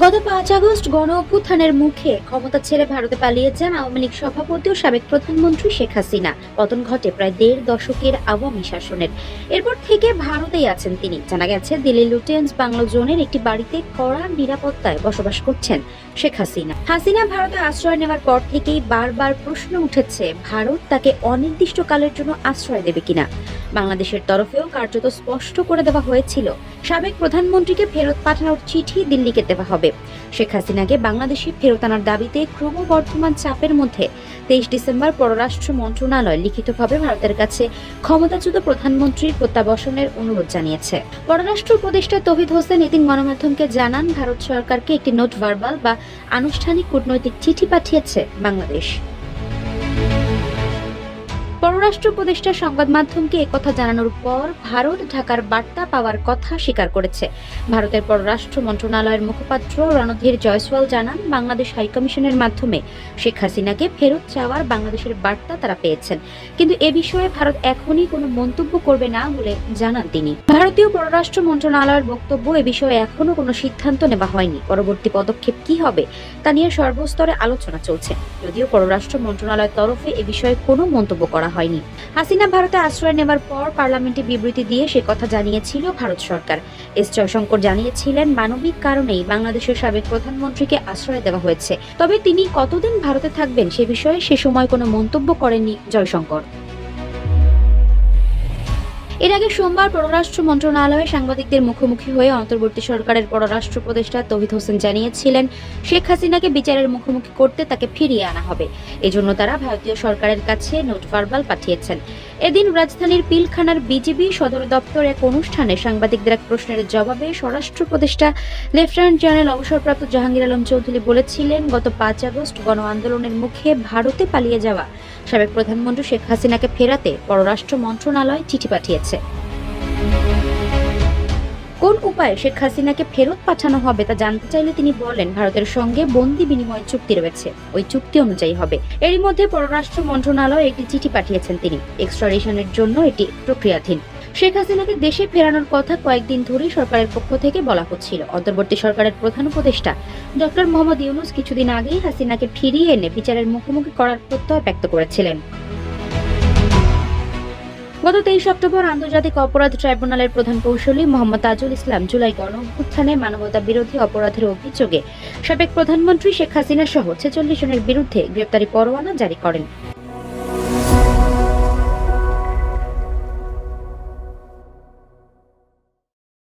গত ৫ আগস্ট গণ অভ্যুত্থানের মুখে ক্ষমতা ছেড়ে ভারতে পালিয়ে যান আওয়ামী লীগ সভাপতি ও সাবেক প্রধানমন্ত্রী শেখ হাসিনা। পতন ঘটে প্রায় ১.৫ দশকের আওয়ামী শাসনের। এরপর থেকে ভারতেই আছেন তিনি। জানা গেছে, দিল্লির লুটেন্স বাংলো জোনের একটি বাড়িতে কড়া নিরাপত্তায় বসবাস করছেন শেখ হাসিনা ভারতে আশ্রয় নেওয়ার পর থেকেই বারবার প্রশ্ন উঠেছে, ভারত তাকে অনির্দিষ্টকালের জন্য আশ্রয় দেবে কিনা। বাংলাদেশের তরফেও কার্যত স্পষ্ট করে দেওয়া হয়েছিল, সাবেক প্রধানমন্ত্রীকে ফেরত পাঠানোর চিঠি দিল্লিকে দেওয়া হবে। শেখ হাসিনাকে বাংলাদেশে ফেরত আনার দাবিতে ক্রমবর্ধমান চাপের মধ্যে ২৩ ডিসেম্বর পররাষ্ট্র মন্ত্রণালয় লিখিতভাবে ভারতের কাছে ক্ষমতাচ্যুত প্রধানমন্ত্রীর প্রত্যাবর্তনের অনুরোধ জানিয়েছে। পররাষ্ট্র উপদেষ্টা তৌহিদ হোসেন এদিন গণমাধ্যমকে জানান, ভারত সরকারকে একটি নোট ভার্বাল বা আনুষ্ঠানিক কূটনৈতিক চিঠি পাঠিয়েছে বাংলাদেশ। পররাষ্ট্র উপদেষ্টা সংবাদ মাধ্যমকে একথা জানানোর পর ভারত ঢাকার বার্তা পাওয়ার কথা স্বীকার করেছে। ভারতের পররাষ্ট্র মন্ত্রণালয়ের মুখপাত্র রণধীর জয়সওয়াল জানান, বাংলাদেশ হাইকমিশনের মাধ্যমে শেখ হাসিনাকে ফেরত চাওয়ার বাংলাদেশের বার্তা তারা পেয়েছেন, কিন্তু এ বিষয়ে ভারত এখনই কোনো মন্তব্য করবে না বলে জানান তিনি। ভারতীয় পররাষ্ট্র মন্ত্রণালয়ের বক্তব্য, এ বিষয়ে এখনো কোনো সিদ্ধান্ত নেওয়া হয়নি। পরবর্তী পদক্ষেপ কি হবে তা নিয়ে সর্বস্তরে আলোচনা চলছে। যদিও পররাষ্ট্র মন্ত্রণালয়ের তরফে এ বিষয়ে কোনো মন্তব্য করা হয়নি। হাসিনা ভারতে আশ্রয় নেওয়ার পর পার্লামেন্টে বিবৃতি দিয়ে সে কথা জানিয়েছিল ভারত সরকার। এস জয়শঙ্কর জানিয়েছিলেন, মানবিক কারণেই বাংলাদেশের সাবেক প্রধানমন্ত্রীকে আশ্রয় দেওয়া হয়েছে, তবে তিনি কতদিন ভারতে থাকবেন সে বিষয়ে সে সময় কোনো মন্তব্য করেননি জয়শঙ্কর। এর আগে সোমবার পররাষ্ট্র মন্ত্রণালয়ে সাংবাদিকদের মুখোমুখি হয়ে অন্তর্বর্তী সরকারের পররাষ্ট্র উপদেষ্টা তৌহিদ হোসেন জানিয়েছিলেন, শেখ হাসিনাকে বিচারের মুখোমুখি করতে তাকে ফিরিয়ে আনা হবে। এজন্য তারা ভারতীয় সরকারের কাছে নোট ভার্বাল পাঠিয়েছেন। এদিন রাজধানীর পিলখানার বিজিবি সদর দপ্তর এক অনুষ্ঠানে সাংবাদিকদের এক প্রশ্নের জবাবে স্বরাষ্ট্র উপদেষ্টা লেফটেন্যান্ট জেনারেল অবসরপ্রাপ্ত জাহাঙ্গীর আলম চৌধুরী বলেছিলেন, গত ৫ আগস্ট গণ আন্দোলনের মুখে ভারতে পালিয়ে যাওয়া সাবেক প্রধানমন্ত্রী শেখ হাসিনাকে ফেরাতে পররাষ্ট্র মন্ত্রণালয় চিঠি পাঠিয়েছে। কোন উপায়ে শেখ হাসিনাকে ফেরত পাঠানো হবে তা জানতে চাইলে তিনি বলেন, ভারতের সঙ্গে বন্দি বিনিময় চুক্তি রয়েছে, ওই চুক্তি অনুযায়ী হবে। এরই মধ্যে পররাষ্ট্র মন্ত্রণালয় একটি চিঠি পাঠিয়েছেন তিনি। এক্সট্রাডিশনের জন্য এটি প্রক্রিয়াধীন। শেখ হাসিনাকে দেশে ফেরানোর কথা কয়েকদিন ধরেই সরকারের পক্ষ থেকে বলা হচ্ছিল। অন্তর্বর্তী সরকারের প্রধান উপদেষ্টা ডক্টর মোহাম্মদ ইউনূস কিছুদিন আগেই হাসিনাকে ফিরিয়ে এনে বিচারের মুখোমুখি করার প্রত্যয় ব্যক্ত করেছিলেন। গত ২৩ অক্টোবর আন্তর্জাতিক অপরাধ ট্রাইব্যুনালের প্রধান কৌঁসুলি মোহাম্মদ তাজুল ইসলাম জুলাই গণ অভ্যুত্থানে মানবতা বিরোধী অপরাধের অভিযোগে সাবেক প্রধানমন্ত্রী শেখ হাসিনা সহ ৪৬ জনের বিরুদ্ধে গ্রেপ্তারি পরোয়ানা জারি করেন।